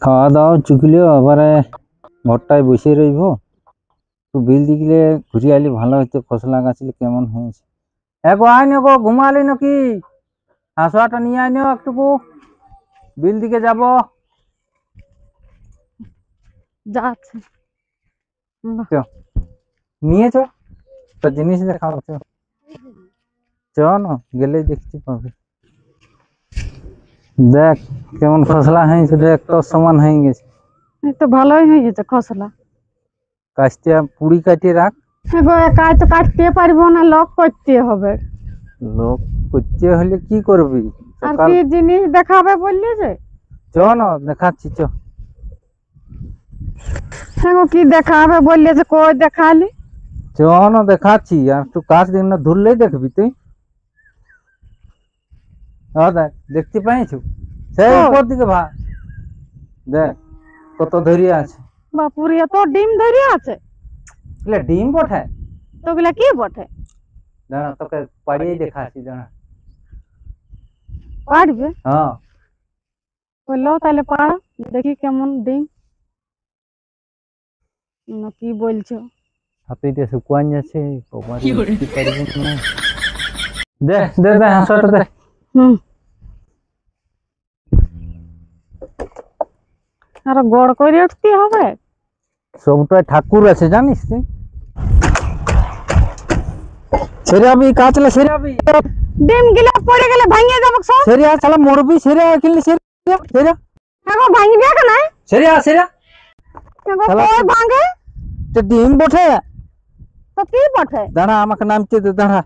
খাওয়া দাওয়া চুকিলেও এবারে ঘরটায় বসে রইব। একটু বিল দিলে ঘুরে আইলে ভালো হইতো। খসলা গাছলে কেমন হয়েছে। গো আয় গো, ঘুমালি নাকি? হাঁসুয়াটা নিয়ে আয় একটুকু, বিল দিকে যাব। যাচ্ছে নিয়ে চ, তো জিনিস দেখাবো। চ না গেলেই দেখতে পাবে। দেখ কেমন খসলা হয়েছে, দেখ তোর সমান হয়ে গেছে। তো ভালোই হয়ে গেছে খসলা। কাজটা পুড়ি কাটিয়ে রাখ। একাই তো কাটতে পারবো না, লক করতে হবে। লোক করতে হলে কি করবি? আর কি জিনিস দেখাবে বললি যে? চ না দেখাচ্ছি চ। কি দেখাবে বললে যে? কই দেখালি? চ না দেখাচ্ছি। আর একটু কাজ দিন না ধরলেই দেখবি তুই। দেখ দেখতে পাইছো সেই উপর দিকে ভাই, দেখ কত ধরিয়ে আছে। বাপুরে এত ডিম ধরে আছে। ডিম বটে তো গুলা কি বটে? দাঁড়া তোকে পাড়িয়ে দেখাচ্ছি, দাঁড়া। পারবে? হ্যাঁ বললো তাহলে পাড়া দেখি কেমন ডিম। না কি বলছো? হাতিটা শুকুয়ান যাচ্ছে। দে দে দে হাঁসটা দে। আর গড় করে উঠতে হবে। সবটাই ঠাকুর আছে জানিস তুই। সেরাবি কাচলে সেরাবি। ডিম গিলা পড়ে গেলে ভাঙিয়ে যাবে সব। সেরিয়া শালা মরবি। সেরিয়া কিনলে সেরিয়া সেরিয়া। এখন ভাঙিবে কেন? সেরিয়া সেরিয়া এখন কই ভাঙে? তো ডিম বটে। তো কি বটে? দাঁড়া আমাকে নামতে দে, দাঁড়া।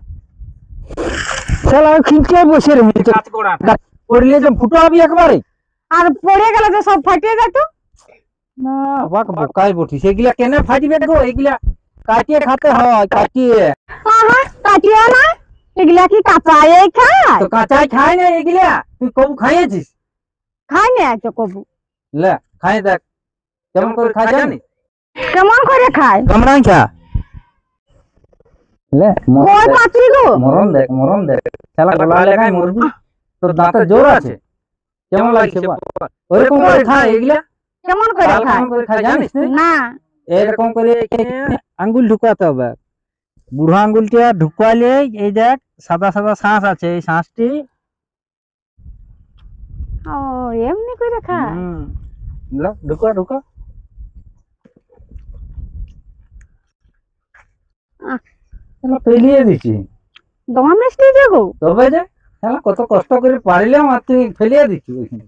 শালা খিঁচে বসে রয়েছে। পড়লে যে ফুটো হবি একবারে। আর পড়ে গেলে যে সব ফাটিয়ে যেত। না বাক বোকাই বটি। সেগুলা কেনে ফাটিবে গো? এগুলা কাটিয়ে খাতে হয়, কাটিয়ে। কাটিও না, এগুলা কি কাঁচাই খায়? তো কাঁচাই খায় না এগুলা। তুই কবু খাইয়েছিস? খাই না তো কবু। লে খাই দেখ কেমন করে খায় জানিস? কেমন করে খায়? কামড়াই খা। লে কই পাচ্ছি গো? মরণ দেখ, মরণ দেখ। শালা গলা লাগায় মরবি। তোর দাঁতে জোর আছে। কেমন লাগছে বল? ওরকম করে খায় এগুলা। কেমন করে খায়? কেমন করে খায় জানিস তুই? না। এরকম করে আঙ্গুল ঢুকাতে হবে। বুড়ো আঙ্গুলটা ঢুকালে এই দেখ সাদা সাদা শ্বাস আছে, এই শ্বাসটি। ও এমনি করে খায়। ঢুকা ঢুকা। পেলিয়ে দিচ্ছি। দমা মিষ্টি দেবো তবে যে কত কষ্ট করে পারিলাম আর তুই ফেলিয়ে দিচ্ছি ওইখানে।